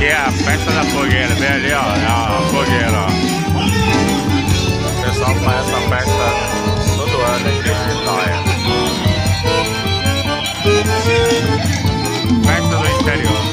Aqui é a festa da fogueira, bem ali, ó, é a fogueira, ó. O pessoal faz essa festa todo ano aqui em Vitória. Festa do interior.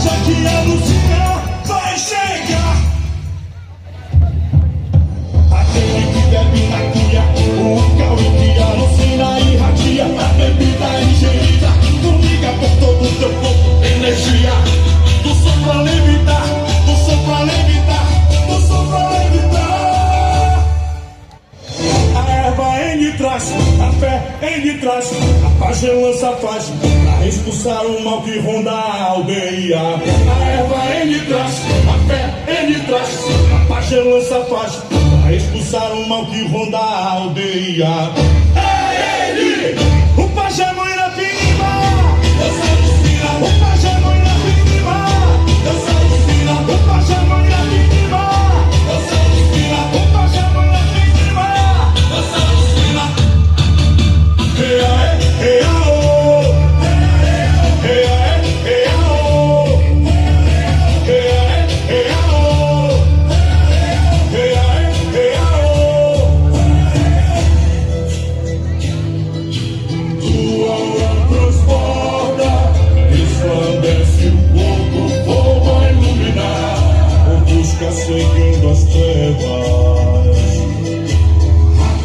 Pajé que anuncia vai chegar. Aquele que bebe na guia, o Cauê que alucina e radia. A bebida ingerida, comiga por todo o teu corpo, energia. Do som pra levitar, do som pra levitar, do som pra levitar. A erva em de trás, a fé em de trás, a paz lança a paz pra expulsar o mal que ronda a aldeia. A erva em de trás, a fé em de trás, a paz lança a paz pra expulsar o mal que ronda a aldeia. É ele, o pajé Muirapinima. Deus alucina, o pajé Muirapinima. Deus alucina, o pajé Muirapinima. Deus alucina, o pajé Muirapinima. Deus alucina. Hey, hey, hey, oh. Hey, hey, hey, oh. Hey, hey, hey, oh. Hey, hey, hey, oh. Tua aura transporta, resplandece o fogo a iluminar, ou busca seguindo as trevas.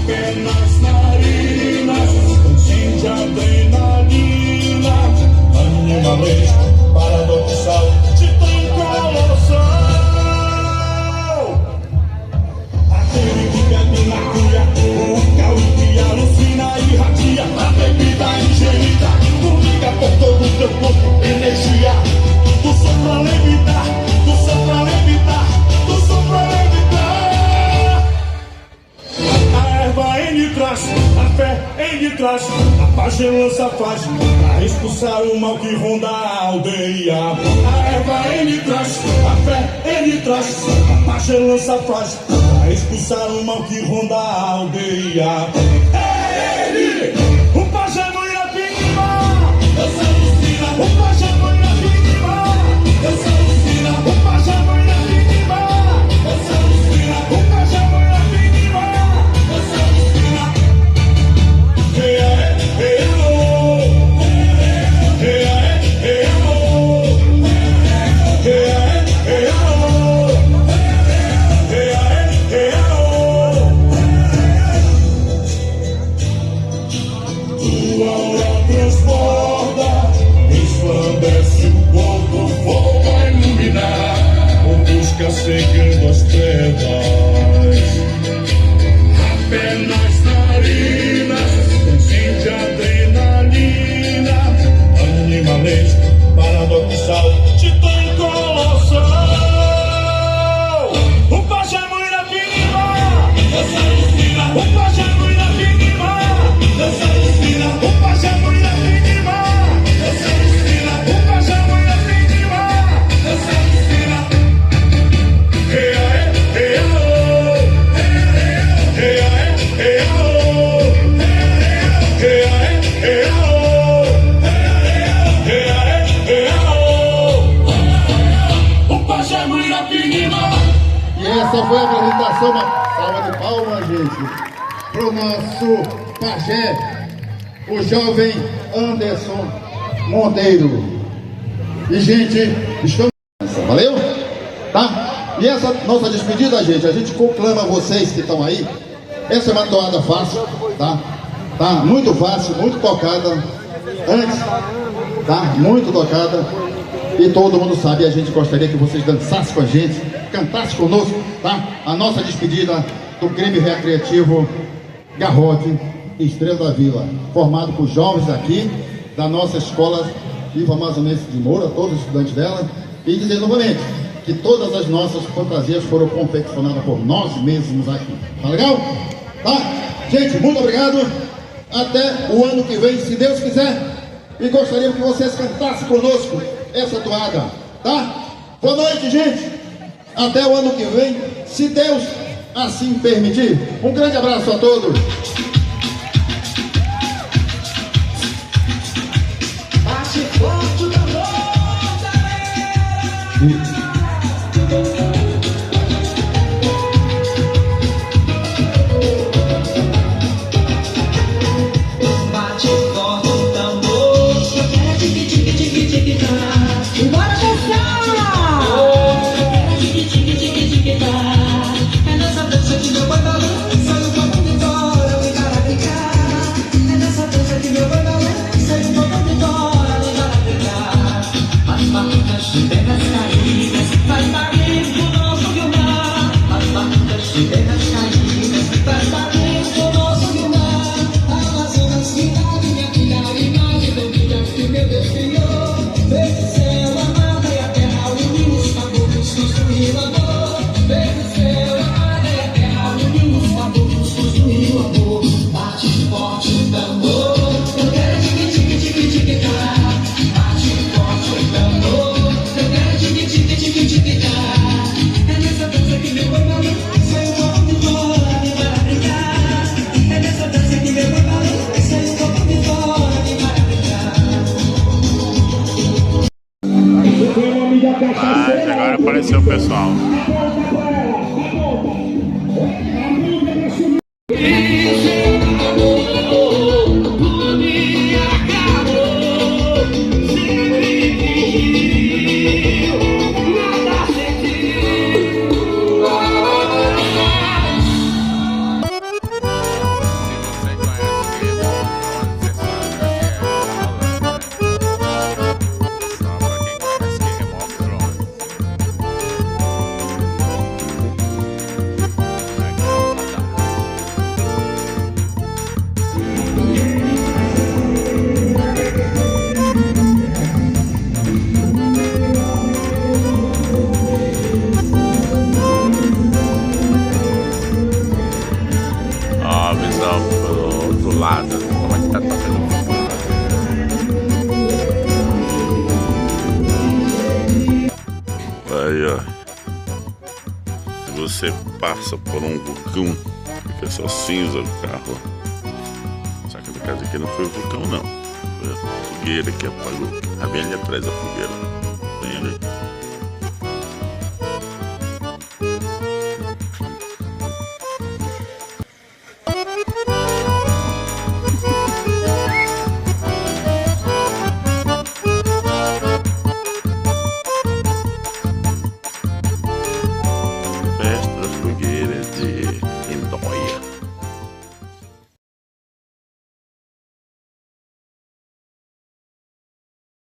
Apenas narinas, incende a adrenalina, animalesco, paradoxal, titã colossal. Aquele que bebe na cuia, o Cauê que alucina e radia. A bebida ingerida, comiga por todo o teu corpo, energia. Do som pra levitar, do som pra levitar, do som pra levitar. A erva em de trás, a fé em de trás, a paz lança a paz pra expulsar o mal que ronda a aldeia. A erva em de trás, a fé em de trás, a paz lança a paz pra expulsar o mal que ronda a aldeia. É ele, o pajé Muirapinima. Deus alucina, o pajé Muirapinima. Deus alucina, o pajé Muirapinima. Deus alucina, o pajé Muirapinima. Deus alucina. Hey, hey, oh. Hey, hey, oh. Hey, hey, oh. Hey, hey, oh. Tua aura transborda, resplandece o fogo a iluminar, ou busca seguindo as trevas. Apenas narinas, incende a adrenalina, animalesco, paradoxal, titã colossal. O pajé Muirapinima. Deus alucina, o pajé Muirapinima. Deus alucina, o pajé Muirapinima. Deus alucina, o pajé Muirapinima. Deus alucina. Hey, hey, oh. Hey, hey, oh. Hey, hey, oh. Hey, hey, oh. O pajé Muirapinima. E essa foi a apresentação, uma salva de palmas, gente, pro nosso pajé, o jovem Anderson Monteiro. E, gente, estamos... Valeu? Tá? E essa nossa despedida, gente, a gente conclama vocês que estão aí. Essa é uma toada fácil, tá? Tá? Muito fácil, muito tocada. Antes, tá? Muito tocada. E todo mundo sabe, a gente gostaria que vocês dançassem com a gente, cantassem conosco, tá? A nossa despedida do Grêmio Recreativo Garrote Estrela da Vila, formado por jovens aqui da nossa escola Iva Mazonense de Moura, todos os estudantes dela, e dizer novamente que todas as nossas fantasias foram confeccionadas por nós mesmos aqui. Tá legal? Tá? Gente, muito obrigado. Até o ano que vem, se Deus quiser. E gostaria que vocês cantassem conosco essa toada, tá? Boa noite, gente. Até o ano que vem, se Deus assim permitir. Um grande abraço a todos. Bate forte o tambor, galera. Bate forte o tambor. Embora dançar. Mas agora apareceu o pessoal. Ó, a visão pelo outro lado, como é que tá tocando. Aí, ó. Se você passa por um vulcão, fica só cinza o carro. Só que no caso aqui não foi o vulcão, não. Foi a fogueira que apagou. Tá bem ali atrás da fogueira. Bem ali.